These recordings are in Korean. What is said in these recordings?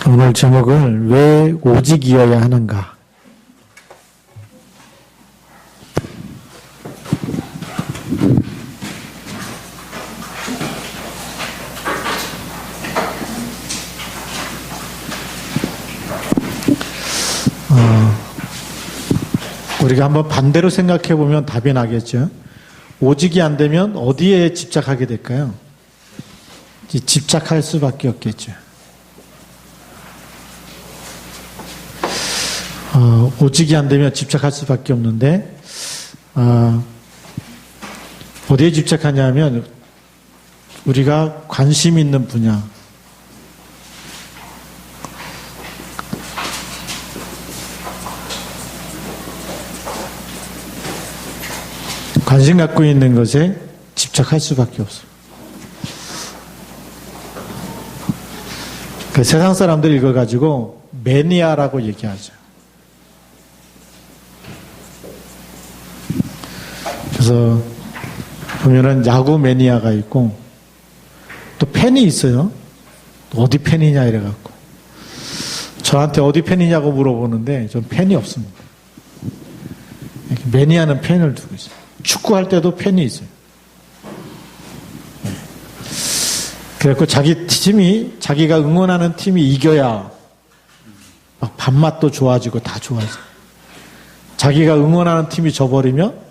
오늘 제목은 왜 오직이어야 하는가? 우리가 한번 반대로 생각해 보면 답이 나겠죠. 오직이 안 되면 어디에 집착하게 될까요? 집착할 수밖에 없겠죠. 오직이 안 되면 집착할 수밖에 없는데, 어디에 집착하냐면, 우리가 관심 있는 분야, 관심 갖고 있는 것에 집착할 수밖에 없어요. 그 세상 사람들 읽어가지고 매니아라고 얘기하죠. 그래서 보면은 야구 매니아가 있고 또 팬이 있어요. 어디 팬이냐 이래갖고 저한테 어디 팬이냐고 물어보는데 전 팬이 없습니다. 매니아는 팬을 두고 있어요. 축구할 때도 팬이 있어요. 그래갖고 자기 팀이, 자기가 응원하는 팀이 이겨야 막 밥맛도 좋아지고 다 좋아져요. 자기가 응원하는 팀이 져버리면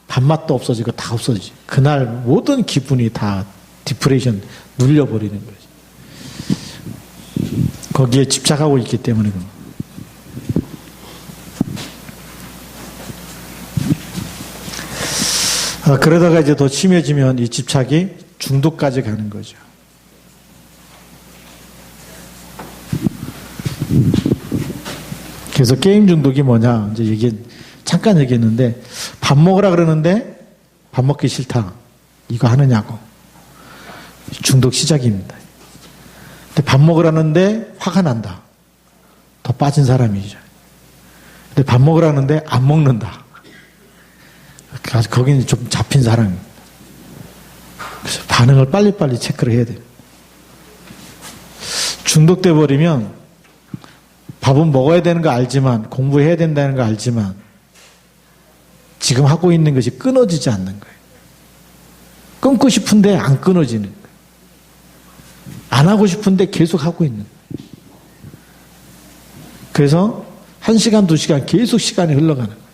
밥맛도 없어지고 다 없어지지. 그날 모든 기분이 다 디프레션 눌려버리는 거지. 거기에 집착하고 있기 때문에 그런 그러다가 이제 더 심해지면 이 집착이 중독까지 가는 거죠. 그래서 게임 중독이 뭐냐, 이제 잠깐 얘기했는데, 밥 먹으라 그러는데, 밥 먹기 싫다. 이거 하느냐고. 중독 시작입니다. 근데 밥 먹으라는데 화가 난다. 더 빠진 사람이죠. 근데 밥 먹으라는데 안 먹는다. 거기는 좀 잡힌 사람입니다. 그래서 반응을 빨리빨리 체크를 해야 돼요. 중독돼 버리면 밥은 먹어야 되는 거 알지만, 공부해야 된다는 거 알지만 지금 하고 있는 것이 끊어지지 않는 거예요. 끊고 싶은데 안 끊어지는 거예요. 안 하고 싶은데 계속 하고 있는 거예요. 그래서 1시간, 2시간 계속 시간이 흘러가는 거예요.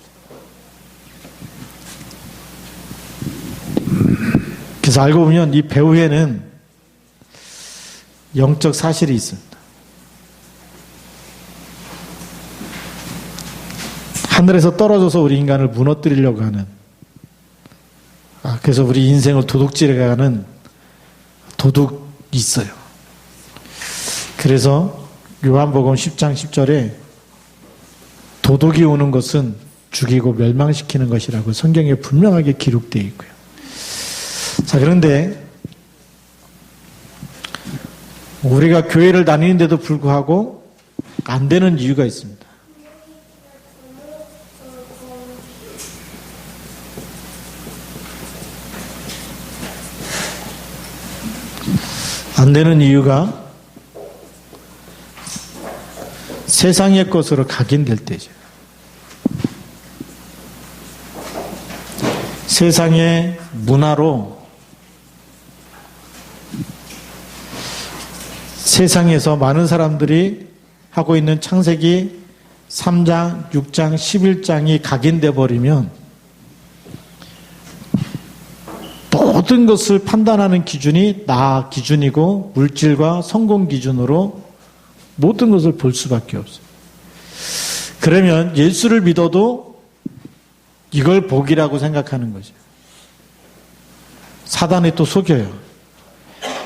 그래서 알고 보면 이 배후에는 영적 사실이 있습니다. 하늘에서 떨어져서 우리 인간을 무너뜨리려고 하는, 그래서 우리 인생을 도둑질해가는 도둑이 있어요. 그래서 요한복음 10장 10절에 도둑이 오는 것은 죽이고 멸망시키는 것이라고 성경에 분명하게 기록되어 있고요. 자, 그런데 우리가 교회를 다니는데도 불구하고 안 되는 이유가 있습니다. 안 되는 이유가 세상의 것으로 각인될 때죠. 세상의 문화로 세상에서 많은 사람들이 하고 있는 창세기 3장, 6장, 11장이 각인돼 버리면 모든 것을 판단하는 기준이 나 기준이고 물질과 성공 기준으로 모든 것을 볼 수밖에 없어요. 그러면 예수를 믿어도 이걸 복이라고 생각하는 거죠. 사단이 또 속여요.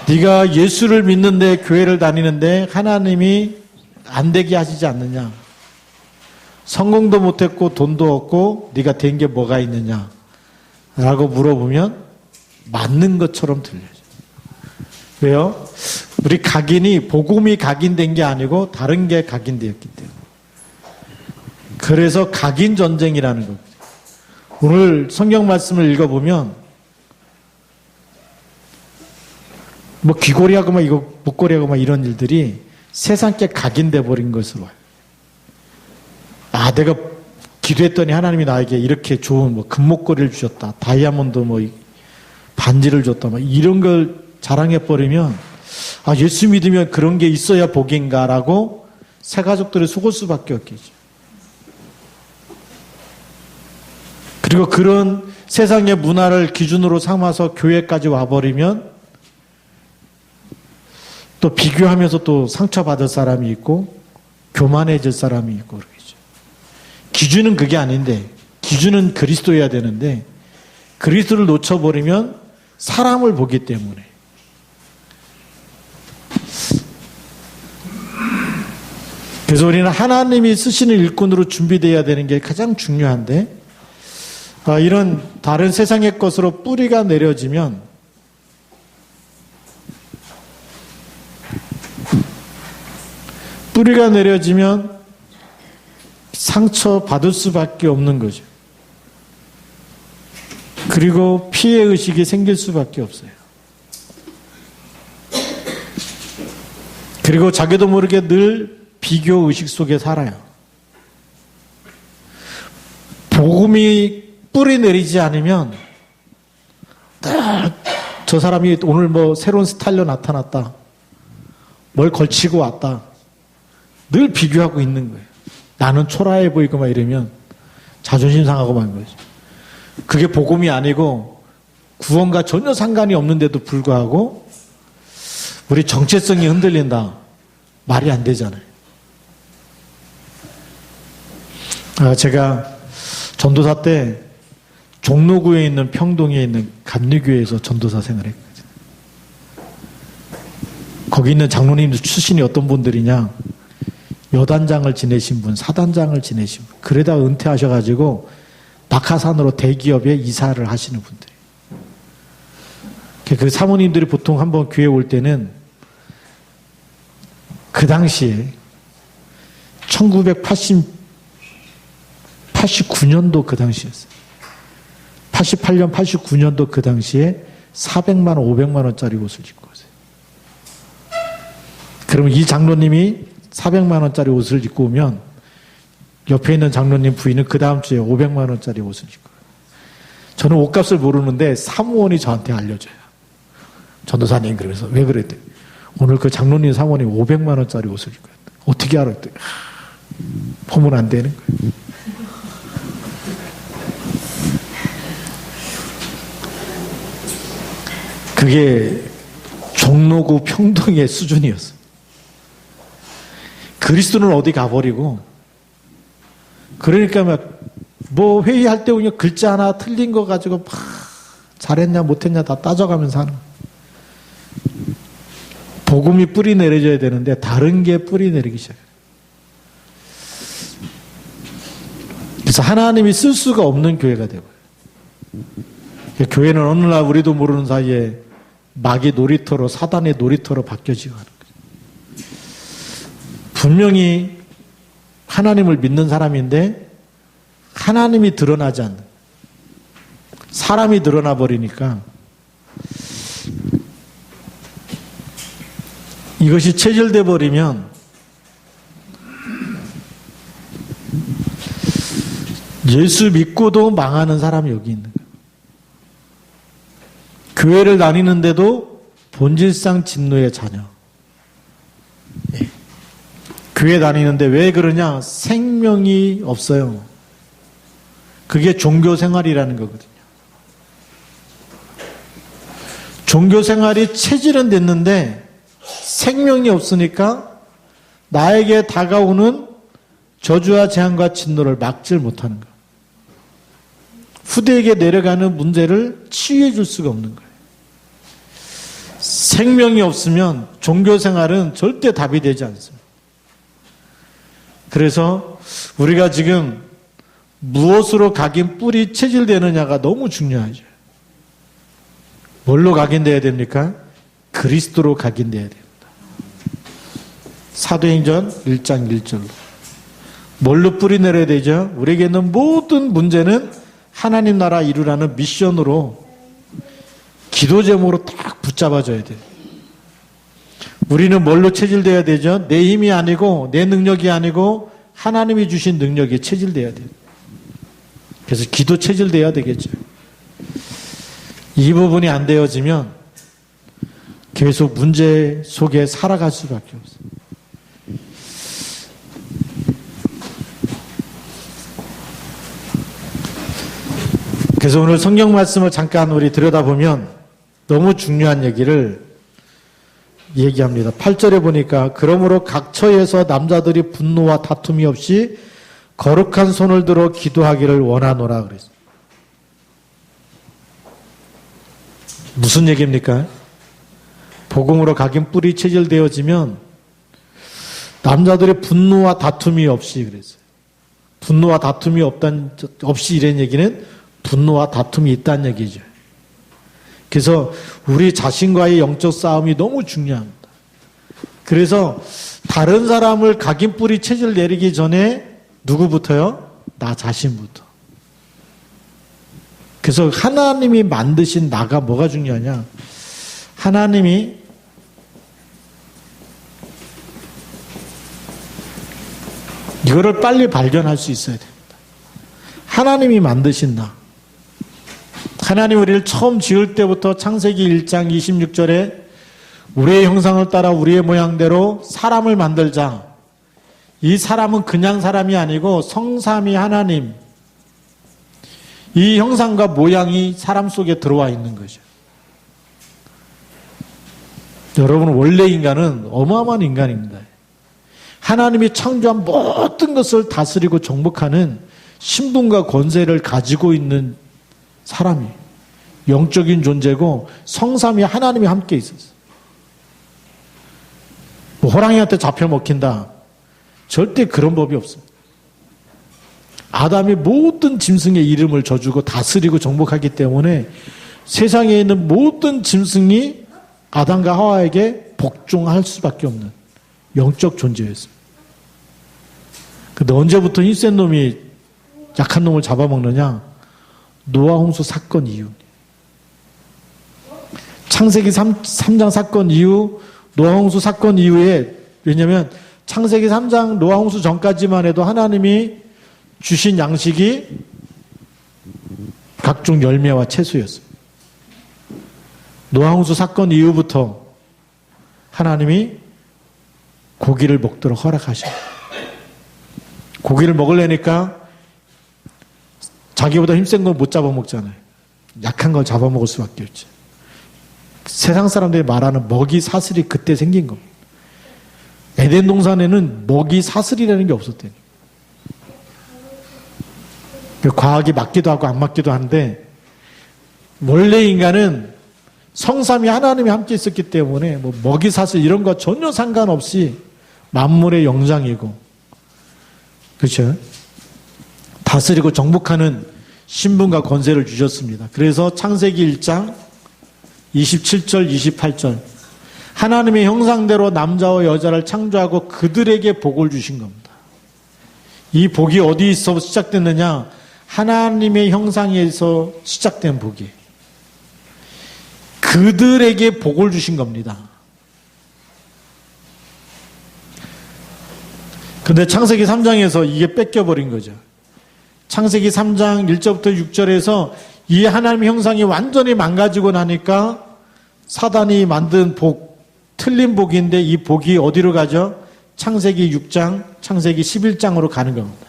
네가 예수를 믿는데 교회를 다니는데 하나님이 안 되게 하시지 않느냐. 성공도 못했고 돈도 없고 네가 된 게 뭐가 있느냐 라고 물어보면 맞는 것처럼 들려요. 왜요? 우리 각인이 복음이 각인된 게 아니고 다른 게 각인되었기 때문에. 그래서 각인 전쟁이라는 겁니다. 오늘 성경 말씀을 읽어보면 뭐 귀걸이하고 막 이거 목걸이하고 막 이런 일들이 세상께 각인돼 버린 것으로. 아, 내가 기도했더니 하나님이 나에게 이렇게 좋은 뭐 금목걸이를 주셨다. 다이아몬드 뭐 반지를 줬다. 뭐 이런 걸 자랑해 버리면 아, 예수 믿으면 그런 게 있어야 복인가라고 새 가족들이 속을 수밖에 없겠죠. 그리고 그런 세상의 문화를 기준으로 삼아서 교회까지 와버리면 또 비교하면서 또 상처받을 사람이 있고 교만해질 사람이 있고 그러겠죠. 기준은 그게 아닌데, 기준은 그리스도여야 되는데 그리스도를 놓쳐버리면 사람을 보기 때문에. 그래서 우리는 하나님이 쓰시는 일꾼으로 준비되어야 되는 게 가장 중요한데, 이런 다른 세상의 것으로 뿌리가 내려지면 상처 받을 수밖에 없는 거죠. 그리고 피해 의식이 생길 수밖에 없어요. 그리고 자기도 모르게 늘 비교 의식 속에 살아요. 복음이 뿌리 내리지 않으면 저 사람이 오늘 뭐 새로운 스타일로 나타났다. 뭘 걸치고 왔다. 늘 비교하고 있는 거예요. 나는 초라해 보이고 막 이러면 자존심 상하고 만 거죠. 그게 복음이 아니고 구원과 전혀 상관이 없는데도 불구하고 우리 정체성이 흔들린다. 말이 안 되잖아요. 제가 전도사 때 종로구에 있는 평동에 있는 감리교회에서 전도사 생활했거든요. 거기 있는 장로님들 출신이 어떤 분들이냐, 여단장을 지내신 분, 사단장을 지내신 분, 그러다 은퇴하셔가지고 낙하산으로 대기업에 이사를 하시는 분들. 그 사모님들이 보통 한번 교회 올 때는 그 당시에 1989년도 그 당시였어요. 88년, 89년도 그 당시에 400만 원, 500만 원짜리 옷을 입고 오세요. 그러면 이 장로님이 400만 원짜리 옷을 입고 오면 옆에 있는 장로님 부인은 그 다음 주에 500만 원짜리 옷을 입고 와요. 저는 옷값을 모르는데 사무원이 저한테 알려줘요. 전도사님, 그러면서 왜 그랬대? 오늘 그 장로님 사모님 500만 원짜리 옷을 입고 왔대. 어떻게 알았대? 보면 안 되는 거예요. 그게 종로구 평동의 수준이었어요. 그리스도는 어디 가버리고, 그러니까 뭐 회의할 때 그냥 글자 하나 틀린 거 가지고 막 잘했냐 못했냐 다 따져가면서 하는 거예요. 복음이 뿌리 내려져야 되는데 다른 게 뿌리 내리기 시작해요. 그래서 하나님이 쓸 수가 없는 교회가 되고요. 교회는 어느 날 우리도 모르는 사이에 마귀 놀이터로, 사단의 놀이터로 바뀌어지고 하는 거예요. 분명히 하나님을 믿는 사람인데 하나님이 드러나지 않는, 사람이 드러나 버리니까 이것이 체질돼 버리면 예수 믿고도 망하는 사람이 여기 있는 거예요. 교회를 다니는데도 본질상 진노의 자녀. 예. 교회 다니는데 왜 그러냐? 생명이 없어요. 그게 종교 생활이라는 거거든요. 종교 생활이 체질은 됐는데 생명이 없으니까 나에게 다가오는 저주와 재앙과 진노를 막질 못하는 거예요. 후대에게 내려가는 문제를 치유해 줄 수가 없는 거예요. 생명이 없으면 종교 생활은 절대 답이 되지 않습니다. 그래서 우리가 지금 무엇으로 각인 뿌리 체질되느냐가 너무 중요하죠. 뭘로 각인돼야 됩니까? 그리스도로 각인돼야 됩니다. 사도행전 1장 1절로. 뭘로 뿌리 내려야 되죠? 우리에게 있는 모든 문제는 하나님 나라 이루라는 미션으로, 기도 제목으로 딱 붙잡아줘야 돼요. 우리는 뭘로 체질돼야 되죠? 내 힘이 아니고 내 능력이 아니고 하나님이 주신 능력에 체질돼야 돼요. 그래서 기도 체질돼야 되겠죠. 이 부분이 안 되어지면 계속 문제 속에 살아갈 수밖에 없어요. 그래서 오늘 성경 말씀을 잠깐 우리 들여다보면 너무 중요한 얘기를 얘기합니다. 8절에 보니까 그러므로 각 처에서 남자들이 분노와 다툼이 없이 거룩한 손을 들어 기도하기를 원하노라 그랬어요. 무슨 얘기입니까? 복음으로 각인 뿌리 체질되어지면 남자들의 분노와 다툼이 없이 그랬어요. 분노와 다툼이 없이 이런 얘기는 분노와 다툼이 있다는 얘기죠. 그래서 우리 자신과의 영적 싸움이 너무 중요합니다. 그래서 다른 사람을 각인 뿌리 체질 내리기 전에 누구부터요? 나 자신부터. 그래서 하나님이 만드신 나가 뭐가 중요하냐? 하나님이 이거를 빨리 발견할 수 있어야 됩니다. 하나님이 만드신 나. 하나님 우리를 처음 지을 때부터 창세기 1장 26절에 우리의 형상을 따라 우리의 모양대로 사람을 만들자. 이 사람은 그냥 사람이 아니고 성삼위 하나님. 이 형상과 모양이 사람 속에 들어와 있는 거죠. 여러분 원래 인간은 어마어마한 인간입니다. 하나님이 창조한 모든 것을 다스리고 정복하는 신분과 권세를 가지고 있는 사람이 영적인 존재고 성삼위 하나님이 함께 있었어요. 뭐 호랑이한테 잡혀 먹힌다. 절대 그런 법이 없습니다. 아담이 모든 짐승의 이름을 져주고 다스리고 정복하기 때문에 세상에 있는 모든 짐승이 아담과 하와에게 복종할 수밖에 없는 영적 존재였습니다. 근데 언제부터 힘센 놈이 약한 놈을 잡아먹느냐? 노아 홍수 사건 이후. 창세기 3장 사건 이후, 노아 홍수 사건 이후에, 왜냐면 창세기 3장 노아 홍수 전까지만 해도 하나님이 주신 양식이 각종 열매와 채소였습니다. 노아 홍수 사건 이후부터 하나님이 고기를 먹도록 허락하셔요. 고기를 먹으려니까 자기보다 힘센 걸 못 잡아먹잖아요. 약한 걸 잡아먹을 수밖에 없지. 세상 사람들이 말하는 먹이 사슬이 그때 생긴 겁니다. 에덴 동산에는 먹이 사슬이라는 게 없었대요. 과학이 맞기도 하고 안 맞기도 한데 원래 인간은 성삼위 하나님이 함께 있었기 때문에 뭐 먹이 사슬 이런 거 전혀 상관없이 만물의 영장이고 그렇죠? 다스리고 정복하는 신분과 권세를 주셨습니다. 그래서 창세기 1장 27절 28절 하나님의 형상대로 남자와 여자를 창조하고 그들에게 복을 주신 겁니다. 이 복이 어디서 시작됐느냐? 하나님의 형상에서 시작된 복이에요. 그들에게 복을 주신 겁니다. 근데 창세기 3장에서 이게 뺏겨버린 거죠. 창세기 3장 1절부터 6절에서 이 하나님의 형상이 완전히 망가지고 나니까 사단이 만든 복, 틀린 복인데 이 복이 어디로 가죠? 창세기 6장, 창세기 11장으로 가는 겁니다.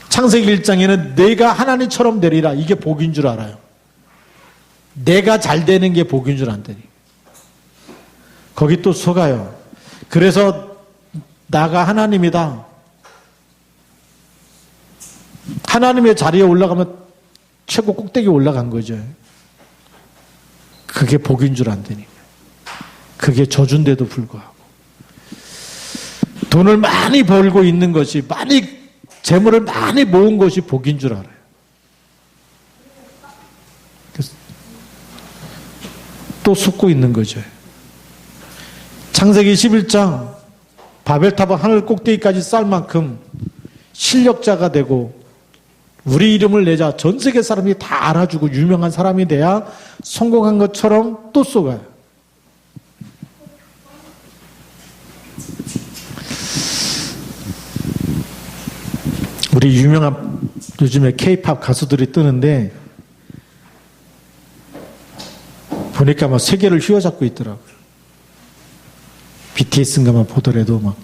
창세기 1장에는 내가 하나님처럼 되리라. 이게 복인 줄 알아요. 내가 잘 되는 게 복인 줄 안다니. 거기 또 속아요. 그래서 나가 하나님이다. 하나님의 자리에 올라가면 최고 꼭대기에 올라간 거죠. 그게 복인 줄 안다니. 그게 저주인데도 불구하고. 돈을 많이 벌고 있는 것이, 재물을 많이 모은 것이 복인 줄 알아요. 또 속고 있는 거죠. 창세기 11장 바벨탑은 하늘 꼭대기까지 쌓을 만큼 실력자가 되고 우리 이름을 내자 전 세계 사람이 다 알아주고 유명한 사람이 돼야 성공한 것처럼 또 속아요. 우리 유명한 요즘에 K-팝 가수들이 뜨는데 보니까 막 세계를 휘어잡고 있더라고요. BTS인가만 보더라도 막.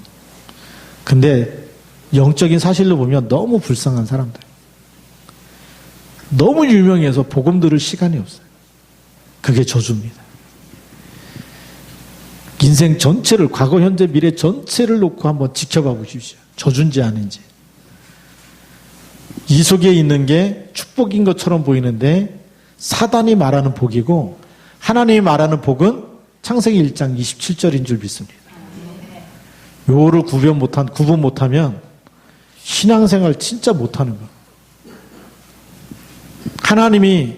근데 영적인 사실로 보면 너무 불쌍한 사람들. 너무 유명해서 복음 들을 시간이 없어요. 그게 저주입니다. 인생 전체를, 과거, 현재, 미래 전체를 놓고 한번 지켜봐 보십시오. 저주인지 아닌지. 이 속에 있는 게 축복인 것처럼 보이는데 사단이 말하는 복이고 하나님이 말하는 복은 창세기 1장 27절인 줄 믿습니다. 요를 구분 못하면 신앙생활 진짜 못하는 거예요. 하나님이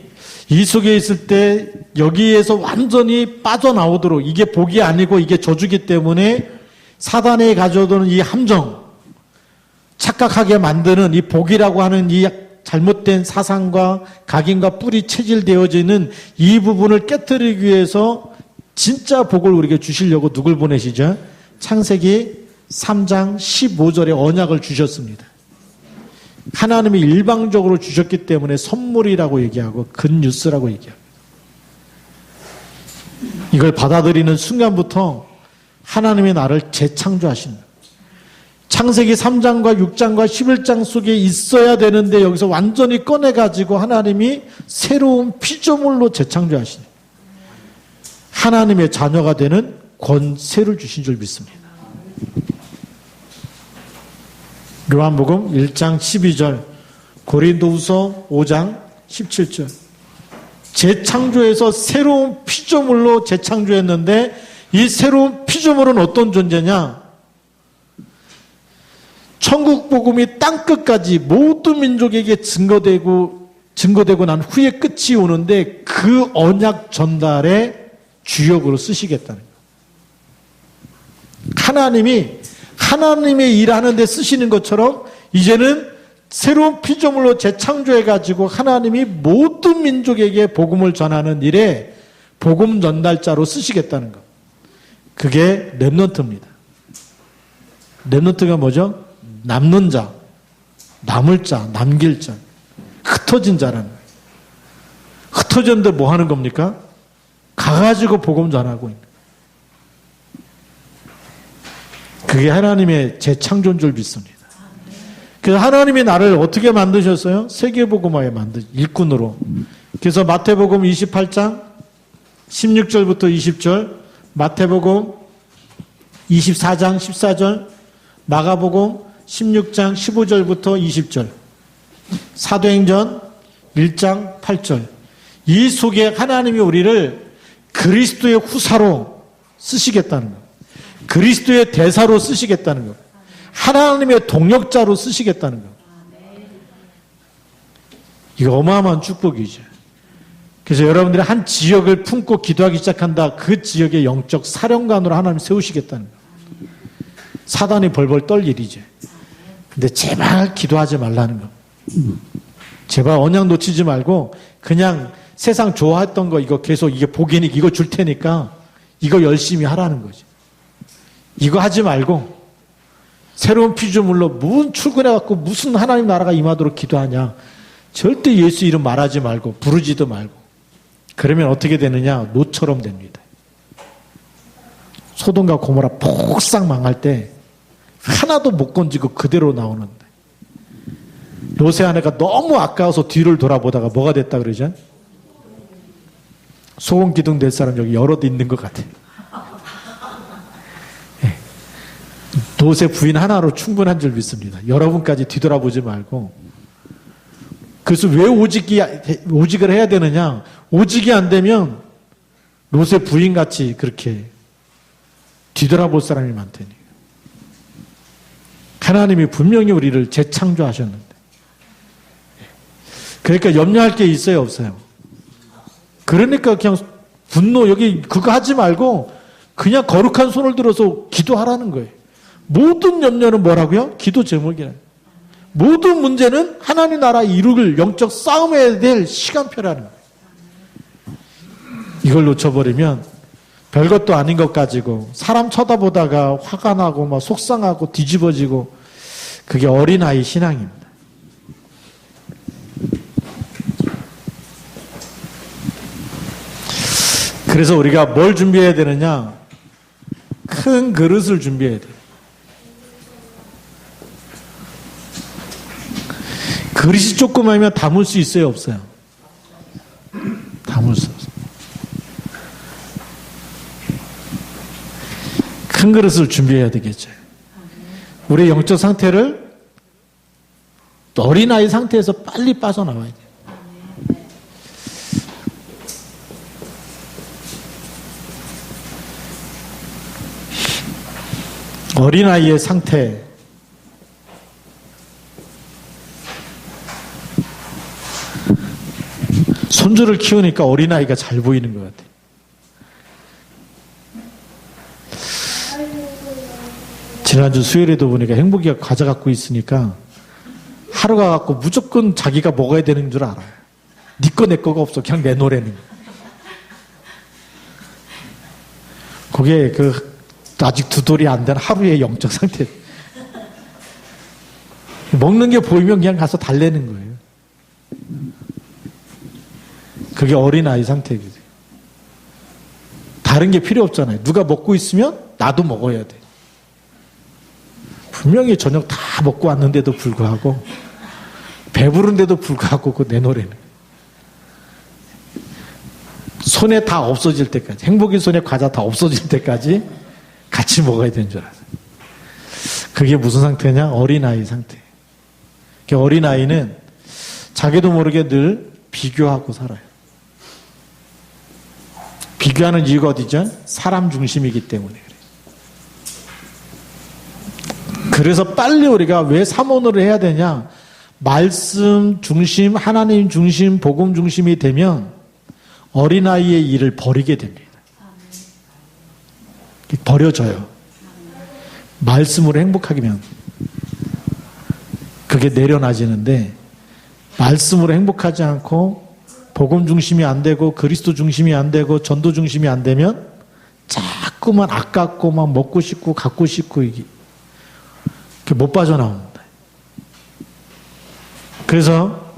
이 속에 있을 때 여기에서 완전히 빠져나오도록, 이게 복이 아니고 이게 저주기 때문에 사단이 가져오는 이 함정, 착각하게 만드는 이 복이라고 하는 이 잘못된 사상과 각인과 뿌리 체질되어지는 이 부분을 깨뜨리기 위해서 진짜 복을 우리에게 주시려고 누굴 보내시죠? 창세기 3장 15절에 언약을 주셨습니다. 하나님이 일방적으로 주셨기 때문에 선물이라고 얘기하고 굿뉴스라고 얘기합니다. 이걸 받아들이는 순간부터 하나님이 나를 재창조하신다. 창세기 3장과 6장과 11장 속에 있어야 되는데 여기서 완전히 꺼내가지고 하나님이 새로운 피조물로 재창조하시네. 하나님의 자녀가 되는 권세를 주신 줄 믿습니다. 요한복음 1장 12절, 고린도후서 5장 17절. 재창조해서 새로운 피조물로 재창조했는데 이 새로운 피조물은 어떤 존재냐? 천국 복음이 땅끝까지 모든 민족에게 증거되고 난 후에 끝이 오는데 그 언약 전달의 주역으로 쓰시겠다는 거예요. 하나님의 일하는 데 쓰시는 것처럼 이제는 새로운 피조물로 재창조해가지고 하나님이 모든 민족에게 복음을 전하는 일에 복음 전달자로 쓰시겠다는 것. 그게 렘넌트입니다. 렘넌트가 뭐죠? 남는 자, 남을 자, 남길 자, 흩어진 자라는 거예요. 흩어졌는데 뭐 하는 겁니까? 가가지고 복음 전하고 있는 거예요. 그게 하나님의 재창조인 줄 믿습니다. 그래서 하나님이 나를 어떻게 만드셨어요? 세계복음화에 일꾼으로. 그래서 마태복음 28장 16절부터 20절, 마태복음 24장 14절, 마가복음 16장 15절부터 20절, 사도행전 1장 8절. 이 속에 하나님이 우리를 그리스도의 후사로 쓰시겠다는 거예요. 그리스도의 대사로 쓰시겠다는 거예요. 하나님의 동역자로 쓰시겠다는 거예요. 이거 어마어마한 축복이죠. 그래서 여러분들이 한 지역을 품고 기도하기 시작한다. 그 지역의 영적 사령관으로 하나님 세우시겠다는 거예요. 사단이 벌벌 떨 일이죠. 근데 제발 기도하지 말라는 거. 제발 언약 놓치지 말고 그냥 세상 좋아했던 거 이거 계속 이게 복이니까 이거 줄 테니까 이거 열심히 하라는 거지. 이거 하지 말고 새로운 피조물로 무슨 출근해갖고 무슨 하나님 나라가 임하도록 기도하냐. 절대 예수 이름 말하지 말고 부르지도 말고. 그러면 어떻게 되느냐. 노처럼 됩니다. 소돔과 고모라 폭삭 망할 때 하나도 못 건지고 그대로 나오는데 롯의 아내가 너무 아까워서 뒤를 돌아보다가 뭐가 됐다 그러죠? 소금 기둥 될 사람 여기 여럿 있는 것 같아요. 네. 롯의 부인 하나로 충분한 줄 믿습니다. 여러분까지 뒤돌아보지 말고. 그래서 왜 오직을 해야 되느냐? 오직이 안 되면 롯의 부인같이 그렇게 뒤돌아볼 사람이 많다니. 하나님이 분명히 우리를 재창조하셨는데. 그러니까 염려할 게 있어요, 없어요? 그러니까 그냥 분노, 여기 그거 하지 말고 그냥 거룩한 손을 들어서 기도하라는 거예요. 모든 염려는 뭐라고요? 기도 제목이라는 거예요. 모든 문제는 하나님 나라 이루길 영적 싸움해야 될 시간표라는 거예요. 이걸 놓쳐버리면 별것도 아닌 것 가지고 사람 쳐다보다가 화가 나고 막 속상하고 뒤집어지고 그게 어린아이 신앙입니다. 그래서 우리가 뭘 준비해야 되느냐? 큰 그릇을 준비해야 돼요. 그릇이 조그마하면 담을 수 있어요, 없어요? 담을 수 없어요. 큰 그릇을 준비해야 되겠죠. 우리의 영적 상태를 어린아이 상태에서 빨리 빠져나와야 돼요. 어린아이의 상태, 손주를 키우니까 어린아이가 잘 보이는 것 같아요. 지난주 수요일에도 보니까 행복이가 과자 갖고 있으니까 하루가 갖고 무조건 자기가 먹어야 되는 줄 알아요. 네 거 내 거가 없어. 그냥 내놓으라는 거예요. 그게 아직 두 돌이 안 된 하루의 영적 상태. 먹는 게 보이면 그냥 가서 달래는 거예요. 그게 어린아이 상태거든요. 다른 게 필요 없잖아요. 누가 먹고 있으면 나도 먹어야 돼. 분명히 저녁 다 먹고 왔는데도 불구하고 배부른데도 불구하고 그거 내놓으라는 거예요. 손에 다 없어질 때까지, 행복이 손에 과자 다 없어질 때까지 같이 먹어야 되는 줄 알았어요. 그게 무슨 상태냐? 어린아이 상태. 어린아이는 자기도 모르게 늘 비교하고 살아요. 비교하는 이유가 어디죠? 사람 중심이기 때문에 그래요. 그래서 빨리 우리가 왜 사모를 해야 되냐? 말씀 중심, 하나님 중심, 복음 중심이 되면 어린아이의 일을 버리게 됩니다. 버려져요. 말씀으로 행복하기면 그게 내려놔지는데, 말씀으로 행복하지 않고 복음 중심이 안 되고 그리스도 중심이 안 되고 전도 중심이 안 되면 자꾸만 아깝고 막 먹고 싶고 갖고 싶고 이게 못 빠져나옵니다. 그래서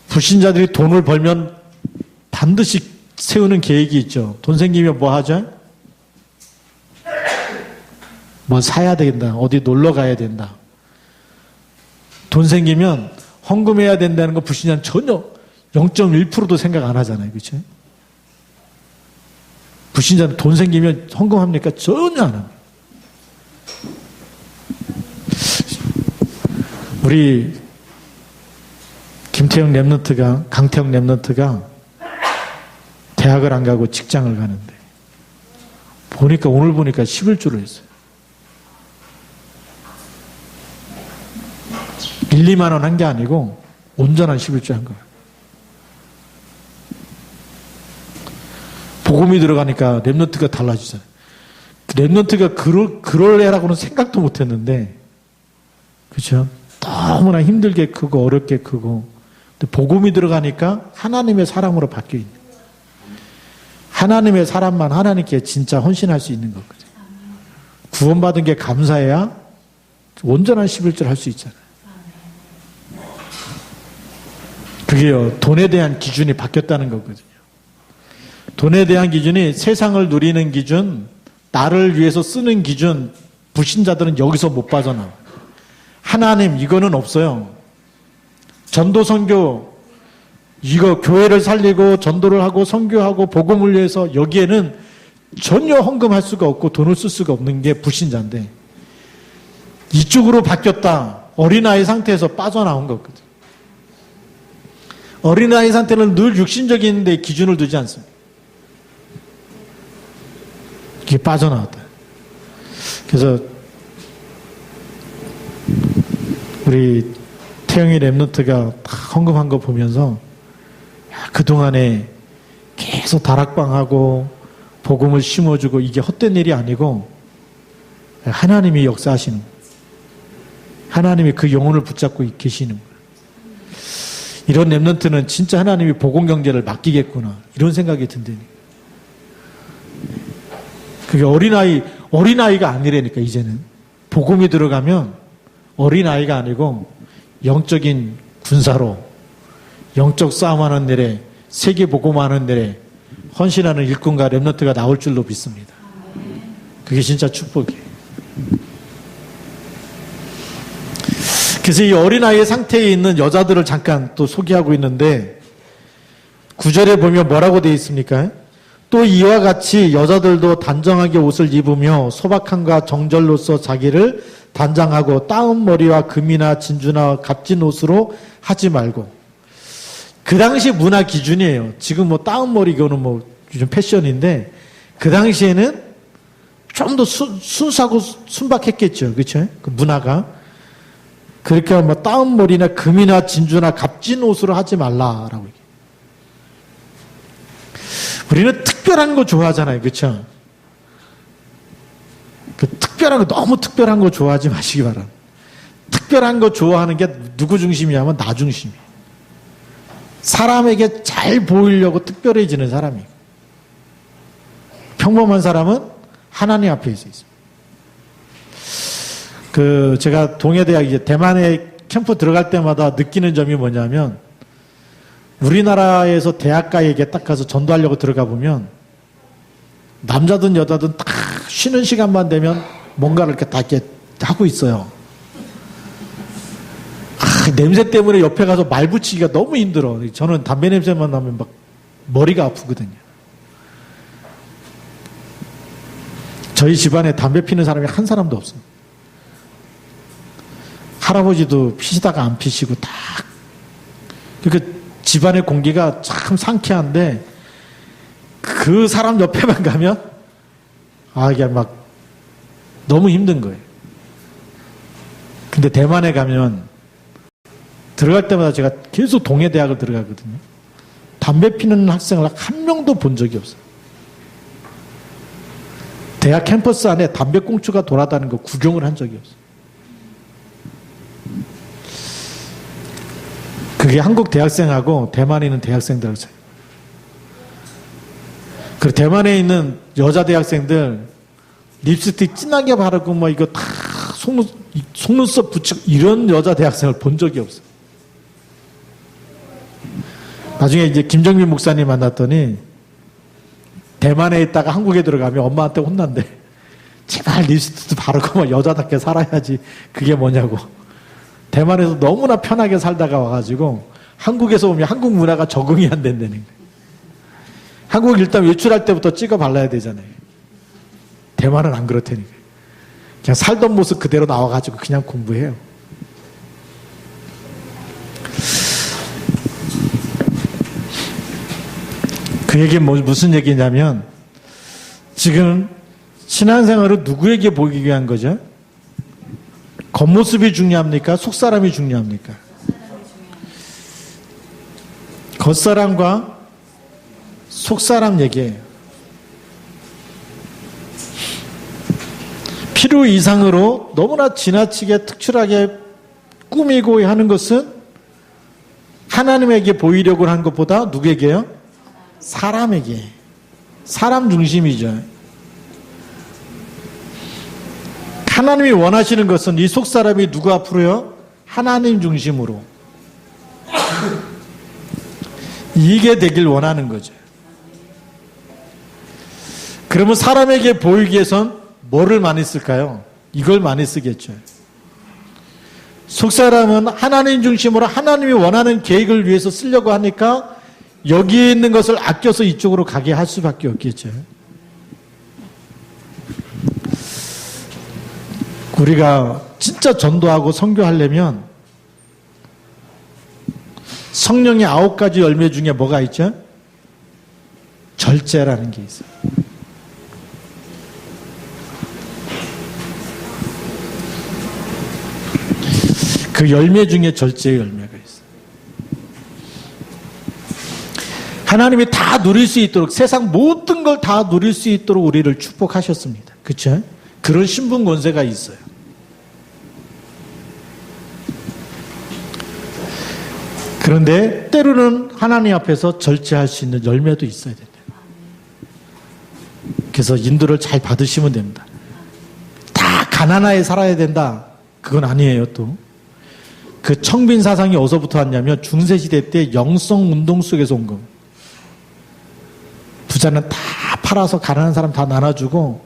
불신자들이 돈을 벌면 반드시 세우는 계획이 있죠. 돈 생기면 뭐 하죠? 뭐 사야 된다. 어디 놀러 가야 된다. 돈 생기면 헌금해야 된다는 거 불신자는 전혀 0.1%도 생각 안 하잖아요. 그렇죠? 불신자는 돈 생기면 헌금합니까? 전혀 안 합니다. 우리 김태형 랩런트가, 강태형 랩런트가 대학을 안 가고 직장을 가는데 오늘 보니까 11주를 했어요. 1, 2만 원 한 게 아니고 온전한 11주 한 거예요. 복음이 들어가니까 랩런트가 달라지잖아요. 랩런트가 그럴 애라고는 생각도 못 했는데, 그렇죠? 너무나 힘들게 크고 어렵게 크고, 근데 복음이 들어가니까 하나님의 사람으로 바뀌어 있는 거예요. 하나님의 사람만 하나님께 진짜 헌신할 수 있는 거거든요. 구원받은 게 감사해야 온전한 11절 할 수 있잖아요. 그게요, 돈에 대한 기준이 바뀌었다는 거거든요. 돈에 대한 기준이 세상을 누리는 기준, 나를 위해서 쓰는 기준, 불신자들은 여기서 못 빠져나와요. 하나님, 이거는 없어요. 전도 선교, 이거 교회를 살리고 전도를 하고 선교하고 복음을 위해서 여기에는 전혀 헌금할 수가 없고 돈을 쓸 수가 없는 게 불신자인데, 이쪽으로 바뀌었다. 어린아이 상태에서 빠져나온 거거든요. 어린아이 상태는 늘 육신적인 데 기준을 두지 않습니다. 이게 빠져나왔다. 그래서 우리 태영이 랩런트가 다 헌금한 거 보면서 그동안에 계속 다락방하고 복음을 심어주고 이게 헛된 일이 아니고 하나님이 역사하시는 거예요. 하나님이 그 영혼을 붙잡고 계시는 거예요. 이런 랩런트는 진짜 하나님이 복음 경제를 맡기겠구나 이런 생각이 든다니. 그게 어린아이가 아니라니까. 이제는 복음이 들어가면 어린아이가 아니고 영적인 군사로 영적 싸움하는 일에, 세계 복음하는 일에 헌신하는 일꾼과 렘넌트가 나올 줄로 믿습니다. 그게 진짜 축복이에요. 그래서 이 어린아이의 상태에 있는 여자들을 잠깐 또 소개하고 있는데 9절에 보면 뭐라고 되어 있습니까? 또 이와 같이 여자들도 단정하게 옷을 입으며 소박함과 정절로서 자기를 단장하고 따은 머리와 금이나 진주나 값진 옷으로 하지 말고. 그 당시 문화 기준이에요. 지금 뭐 따은 머리 이거는 뭐 요즘 패션인데 그 당시에는 좀 더 순수하고 순박했겠죠. 그렇죠? 그 문화가. 그러니까 뭐 따은 머리나 금이나 진주나 값진 옷으로 하지 말라라고 얘기해요. 우리는 특별한 거 좋아하잖아요. 그렇죠? 그 특별한 거, 너무 특별한 거 좋아하지 마시기 바랍니다. 특별한 거 좋아하는 게 누구 중심이냐면 나 중심이에요. 사람에게 잘 보이려고 특별해지는 사람이에요. 평범한 사람은 하나님 앞에 있습니다. 제가 동해대학 이제 대만에 캠프 들어갈 때마다 느끼는 점이 뭐냐면 우리나라에서 대학가에게 딱 가서 전도하려고 들어가 보면 남자든 여자든 딱 쉬는 시간만 되면 뭔가를 이렇게 다 이렇게 하고 있어요. 냄새 때문에 옆에 가서 말 붙이기가 너무 힘들어. 저는 담배 냄새만 나면 막 머리가 아프거든요. 저희 집안에 담배 피는 사람이 한 사람도 없습니다. 할아버지도 피시다가 안 피시고 딱. 그러니까 집안의 공기가 참 상쾌한데 그 사람 옆에만 가면 이게 막 너무 힘든 거예요. 근데 대만에 가면 들어갈 때마다 제가 계속 동해대학을 들어가거든요. 담배 피는 학생을 한 명도 본 적이 없어요. 대학 캠퍼스 안에 담배꽁초가 돌아다니는 거 구경을 한 적이 없어요. 그게 한국 대학생하고 대만에 있는 대학생들하고 차이. 그리고 대만에 있는 여자 대학생들 립스틱 진하게 바르고 뭐 이거 다 속눈썹 붙이고 이런 여자 대학생을 본 적이 없어요. 나중에 이제 김정민 목사님 만났더니 대만에 있다가 한국에 들어가면 엄마한테 혼난대. 제발 립스틱도 바르고 뭐 여자답게 살아야지. 그게 뭐냐고. 대만에서 너무나 편하게 살다가 와가지고 한국에서 오면 한국 문화가 적응이 안 된다는 거예요. 한국 일단 외출할 때부터 찍어 발라야 되잖아요. 대만은 안 그렇다니까. 그냥 살던 모습 그대로 나와가지고 그냥 공부해요. 그 얘기는 무슨 얘기냐면 지금 신앙생활을 누구에게 보이기 위한 거죠? 겉모습이 중요합니까? 속사람이 중요합니까? 겉사람과 속사람 얘기예요. 필요 이상으로 너무나 지나치게 특출하게 꾸미고 하는 것은 하나님에게 보이려고 하는 것보다 누구에게요? 사람에게. 사람 중심이죠. 하나님이 원하시는 것은 이 속사람이 누구 앞으로요? 하나님 중심으로. 이게 되길 원하는 거죠. 그러면 사람에게 보이기 위해선 뭐를 많이 쓸까요? 이걸 많이 쓰겠죠. 속사람은 하나님 중심으로 하나님이 원하는 계획을 위해서 쓰려고 하니까 여기에 있는 것을 아껴서 이쪽으로 가게 할 수밖에 없겠죠. 우리가 진짜 전도하고 선교하려면 성령의 9가지 열매 중에 뭐가 있죠? 절제라는 게 있어요. 그 열매 중에 절제의 열매가 있어요. 하나님이 다 누릴 수 있도록 세상 모든 걸 다 누릴 수 있도록 우리를 축복하셨습니다. 그렇죠? 그런 신분 권세가 있어요. 그런데 때로는 하나님 앞에서 절제할 수 있는 열매도 있어야 된다. 그래서 인도를 잘 받으시면 됩니다. 다 가난하게 살아야 된다. 그건 아니에요. 또 그 청빈 사상이 어디서부터 왔냐면 중세시대 때 영성 운동 속에서 온 겁니다. 부자는 다 팔아서 가난한 사람 다 나눠주고,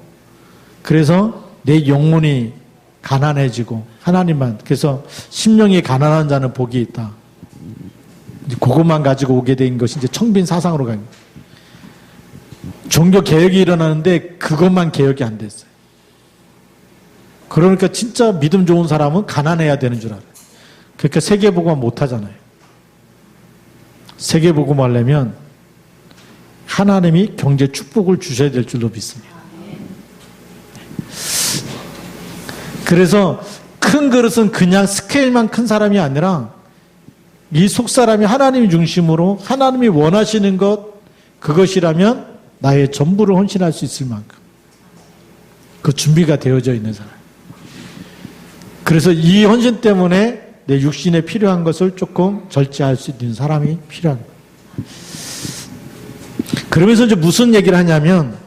그래서 내 영혼이 가난해지고 하나님만, 그래서 심령이 가난한 자는 복이 있다. 그것만 가지고 오게 된 것이 이제 청빈 사상으로 간 거예요. 종교 개혁이 일어나는데 그것만 개혁이 안 됐어요. 그러니까 진짜 믿음 좋은 사람은 가난해야 되는 줄 알아요. 그러니까 세계복음화 못 하잖아요. 세계복음화 하려면 하나님이 경제 축복을 주셔야 될 줄로 믿습니다. 그래서 큰 그릇은 그냥 스케일만 큰 사람이 아니라 이 속사람이 하나님 중심으로 하나님이 원하시는 것, 그것이라면 나의 전부를 헌신할 수 있을 만큼 그 준비가 되어져 있는 사람. 그래서 이 헌신 때문에 내 육신에 필요한 것을 조금 절제할 수 있는 사람이 필요한 거예요. 그러면서 이제 무슨 얘기를 하냐면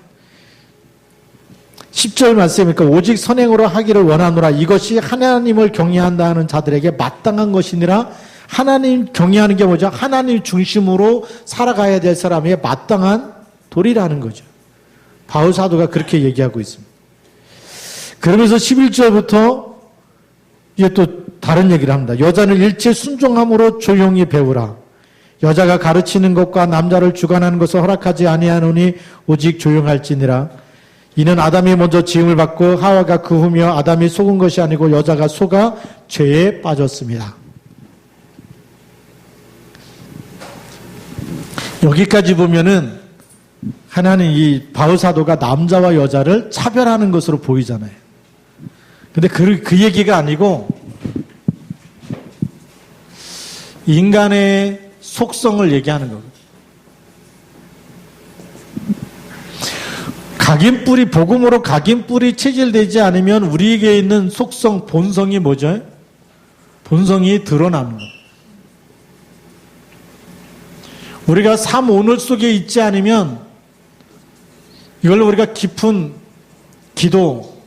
10절 말씀이니까 오직 선행으로 하기를 원하노라. 이것이 하나님을 경외한다는 자들에게 마땅한 것이니라. 하나님 경외하는 게 뭐죠? 하나님 중심으로 살아가야 될 사람의 마땅한 도리라는 거죠. 바울 사도가 그렇게 얘기하고 있습니다. 그러면서 11절부터 이제 또 다른 얘기를 합니다. 여자는 일체 순종함으로 조용히 배우라. 여자가 가르치는 것과 남자를 주관하는 것을 허락하지 아니하노니 오직 조용할지니라. 이는 아담이 먼저 지음을 받고 하와가 그 후며 아담이 속은 것이 아니고 여자가 속아 죄에 빠졌습니다. 여기까지 보면은 하나님 이 바울 사도가 남자와 여자를 차별하는 것으로 보이잖아요. 근데 그 얘기가 아니고 인간의 속성을 얘기하는 거거든요. 각인뿔이, 복음으로 각인뿔이 체질되지 않으면 우리에게 있는 속성, 본성이 뭐죠? 본성이 드러나는 거예요. 우리가 삶 오늘 속에 있지 않으면 이걸로 우리가 깊은 기도,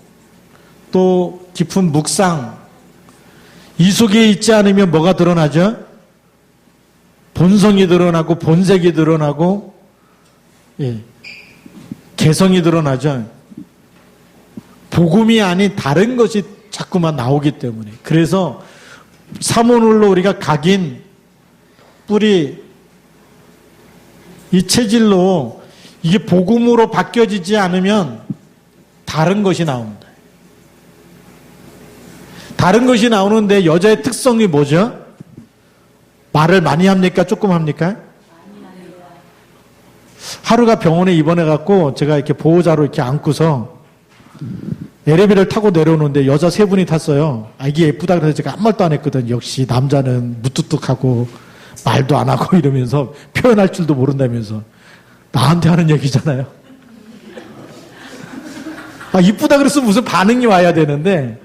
또 깊은 묵상, 이 속에 있지 않으면 뭐가 드러나죠? 본성이 드러나고 본색이 드러나고 개성이 드러나죠. 복음이 아닌 다른 것이 자꾸만 나오기 때문에. 그래서 사모놀로 우리가 각인 뿌리 이 체질로 이게 복음으로 바뀌어지지 않으면 다른 것이 나옵니다. 다른 것이 나오는데 여자의 특성이 뭐죠? 말을 많이 합니까? 조금 합니까? 하루가 병원에 입원해갖고 제가 이렇게 보호자로 이렇게 안고서 엘리베이터를 타고 내려오는데 여자 세 분이 탔어요. 아, 이게 예쁘다 그래서 제가 아무 말도 안 했거든. 역시 남자는 무뚝뚝하고 말도 안 하고 이러면서 표현할 줄도 모른다면서 나한테 하는 얘기잖아요. 아, 이쁘다 그랬으면 무슨 반응이 와야 되는데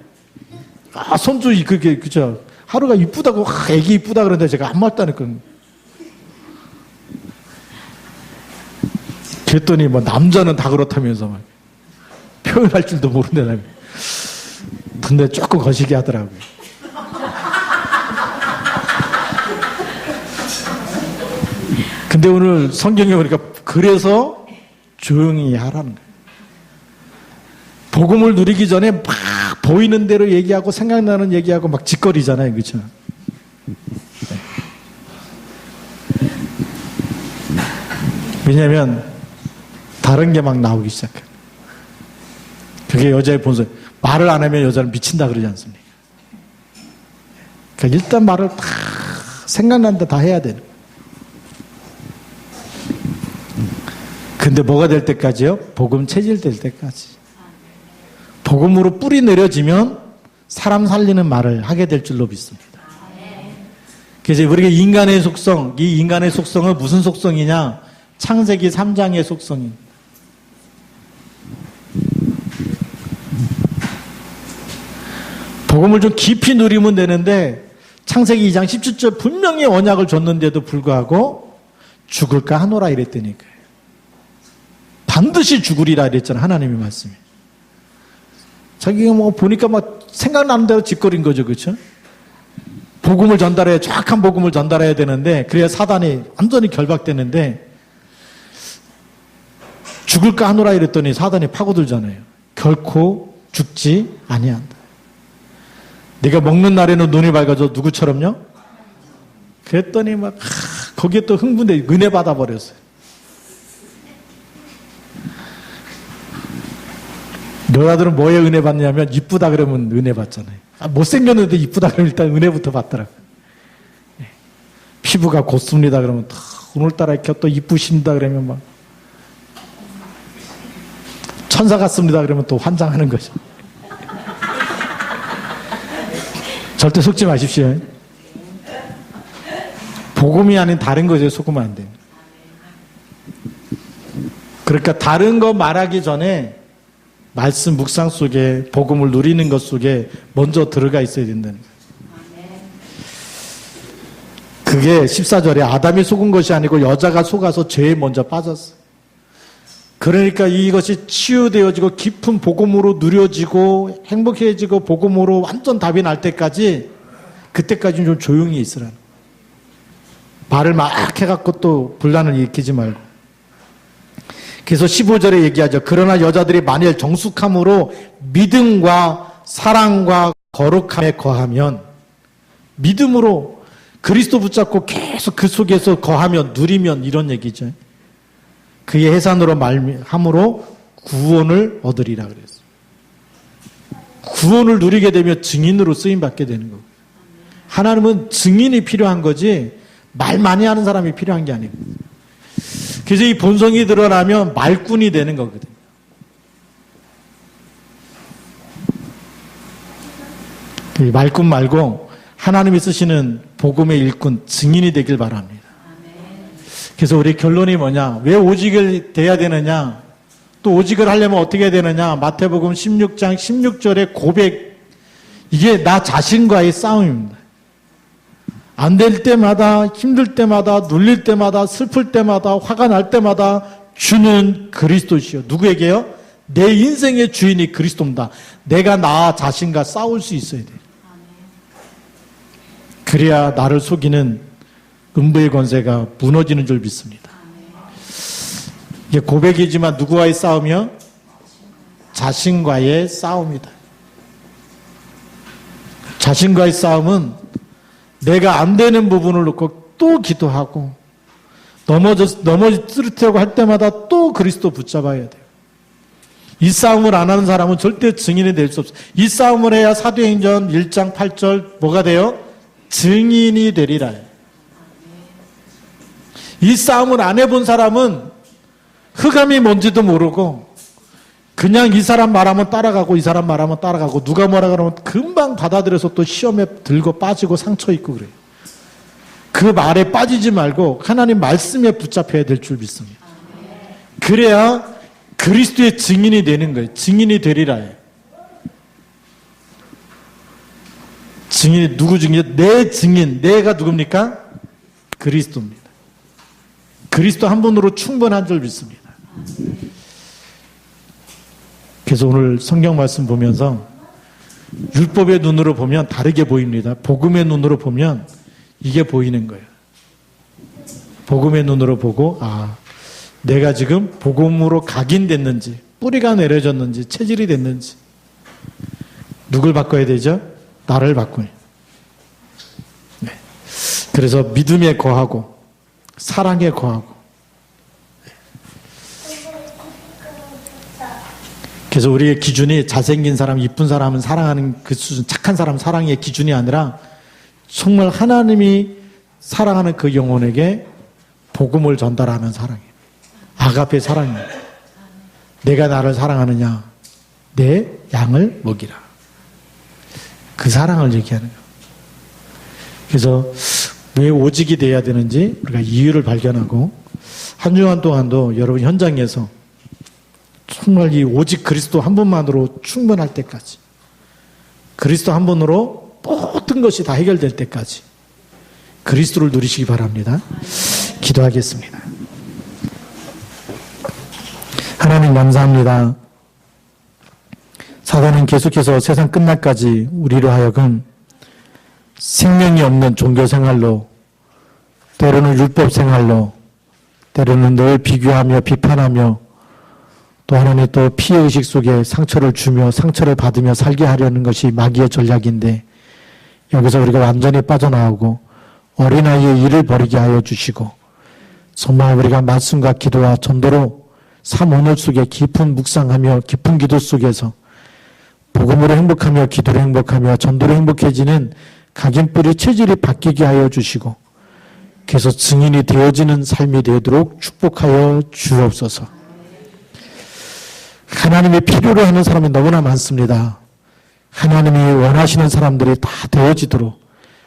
손주 그게 그죠? 하루가 이쁘다고 애기 이쁘다 그러는데 제가 아무 말도 안 했거든. 그랬더니 뭐 남자는 다 그렇다면서 막 표현할 줄도 모른다며. 근데 조금 거시기 하더라고요. 근데 오늘 성경에 보니까 그래서 조용히 하라는 거예요. 복음을 누리기 전에 막 보이는 대로 얘기하고 생각나는 얘기하고 막 짓거리잖아요. 그렇죠? 왜냐하면 다른 게 막 나오기 시작해요. 그게 여자의 본성. 말을 안 하면 여자는 미친다 그러지 않습니까? 그러니까 일단 말을 다 생각난다 다 해야 되는. 근데 뭐가 될 때까지요? 복음 체질될 때까지. 복음으로 뿌리 내려지면 사람 살리는 말을 하게 될 줄로 믿습니다. 그래서 우리가 인간의 속성, 이 인간의 속성은 무슨 속성이냐? 창세기 3장의 속성입니다. 복음을 좀 깊이 누리면 되는데 창세기 2장 17절 분명히 언약을 줬는데도 불구하고 죽을까 하노라 이랬다니까요. 반드시 죽으리라 이랬잖아요. 하나님의 말씀이. 자기가 뭐 보니까 막 생각나는 대로 짓거린 거죠. 그렇죠? 복음을 전달해야, 정확한 복음을 전달해야 되는데 그래야 사단이 완전히 결박되는데 죽을까 하노라 이랬더니 사단이 파고들잖아요. 결코 죽지 아니한다. 네가 먹는 날에는 눈이 밝아져 누구처럼요? 그랬더니 막 거기에 또 흥분돼 은혜 받아버렸어요. 여자들은 뭐에 은혜 받냐면 이쁘다 그러면 은혜 받잖아요. 못생겼는데 이쁘다 그러면 일단 은혜부터 받더라고요. 피부가 곱습니다 그러면 오늘따라 이렇게 또 이쁘십니다 그러면 막 천사 같습니다 그러면 또 환장하는 거죠. 절대 속지 마십시오. 복음이 아닌 다른 것에 속으면 안 돼요. 그러니까 다른 거 말하기 전에 말씀 묵상 속에 복음을 누리는 것 속에 먼저 들어가 있어야 된다는 거예요. 그게 14절에 아담이 속은 것이 아니고 여자가 속아서 죄에 먼저 빠졌어. 그러니까 이것이 치유되어지고 깊은 복음으로 누려지고 행복해지고 복음으로 완전 답이 날 때까지 그때까지는 좀 조용히 있으라는 거예요. 말을 막 해갖고 또 분란을 일으키지 말고. 그래서 15절에 얘기하죠. 그러나 여자들이 만일 정숙함으로 믿음과 사랑과 거룩함에 거하면, 믿음으로 그리스도 붙잡고 계속 그 속에서 거하면, 누리면, 이런 얘기죠. 그의 해산으로 말함으로 구원을 얻으리라 그랬어요. 구원을 누리게 되면 증인으로 쓰임받게 되는 거고. 하나님은 증인이 필요한 거지 말 많이 하는 사람이 필요한 게 아니고. 그래서 이 본성이 드러나면 말꾼이 되는 거거든요. 말꾼 말고 하나님이 쓰시는 복음의 일꾼, 증인이 되길 바랍니다. 그래서 우리 결론이 뭐냐? 왜 오직을 돼야 되느냐? 또 오직을 하려면 어떻게 해야 되느냐? 마태복음 16장 16절의 고백, 이게 나 자신과의 싸움입니다. 안 될 때마다, 힘들 때마다, 눌릴 때마다, 슬플 때마다, 화가 날 때마다 주는 그리스도시요. 누구에게요? 내 인생의 주인이 그리스도입니다. 내가 나 자신과 싸울 수 있어야 돼요. 그래야 나를 속이는 음부의 권세가 무너지는 줄 믿습니다. 이게 고백이지만 누구와의 싸움이요? 자신과의 싸움이다. 자신과의 싸움은 내가 안 되는 부분을 놓고 또 기도하고 쓰러뜨려고 할 때마다 또 그리스도 붙잡아야 돼요. 이 싸움을 안 하는 사람은 절대 증인이 될 수 없어요. 이 싸움을 해야 사도행전 1장 8절 뭐가 돼요? 증인이 되리라. 이 싸움을 안 해본 사람은 흑암이 뭔지도 모르고 그냥 이 사람 말하면 따라가고 이 사람 말하면 따라가고 누가 뭐라 그러면 금방 받아들여서 또 시험에 들고 빠지고 상처 입고 그래요. 그 말에 빠지지 말고 하나님 말씀에 붙잡혀야 될 줄 믿습니다. 그래야 그리스도의 증인이 되는 거예요. 증인이 되리라 해요. 증인이 누구 증인? 내 증인. 내가 누굽니까? 그리스도입니다. 그리스도 한 분으로 충분한 줄 믿습니다. 그래서 오늘 성경 말씀 보면서 율법의 눈으로 보면 다르게 보입니다. 복음의 눈으로 보면 이게 보이는 거예요. 복음의 눈으로 보고 내가 지금 복음으로 각인됐는지 뿌리가 내려졌는지 체질이 됐는지 누굴 바꿔야 되죠? 나를 바꾸니. 네. 그래서 믿음에 거하고 사랑에 거하고. 그래서 우리의 기준이 잘생긴 사람, 이쁜 사람은 사랑하는 그 수준, 착한 사람 사랑의 기준이 아니라 정말 하나님이 사랑하는 그 영혼에게 복음을 전달하는 사랑이에요. 아가페 사랑이에요. 내가 나를 사랑하느냐? 내 양을 먹이라. 그 사랑을 얘기하는 거예요. 그래서 왜 오직이 돼야 되는지 우리가 이유를 발견하고 한 주간 동안도 여러분 현장에서 정말 이 오직 그리스도 한 분만으로 충분할 때까지, 그리스도 한 분으로 모든 것이 다 해결될 때까지 그리스도를 누리시기 바랍니다. 기도하겠습니다. 하나님 감사합니다. 사단은 계속해서 세상 끝날까지 우리로 하여금 생명이 없는 종교 생활로, 때로는 율법 생활로, 때로는 늘 비교하며 비판하며 또 하나님 또 피해의식 속에 상처를 주며 상처를 받으며 살게 하려는 것이 마귀의 전략인데 여기서 우리가 완전히 빠져나오고 어린아이의 일을 버리게 하여 주시고 정말 우리가 말씀과 기도와 전도로 삶 오늘 속에 깊은 묵상하며 깊은 기도 속에서 복음으로 행복하며 기도로 행복하며 전도로 행복해지는 각인뿌리 체질이 바뀌게 하여 주시고 그래서 증인이 되어지는 삶이 되도록 축복하여 주옵소서. 하나님의 필요로 하는 사람이 너무나 많습니다. 하나님이 원하시는 사람들이 다 되어지도록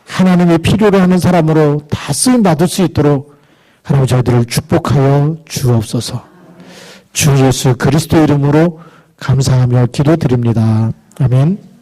하나님의 필요로 하는 사람으로 다 쓰임받을 수 있도록 하나님 저희들을 축복하여 주옵소서. 주 예수 그리스도 이름으로 감사하며 기도드립니다. 아멘.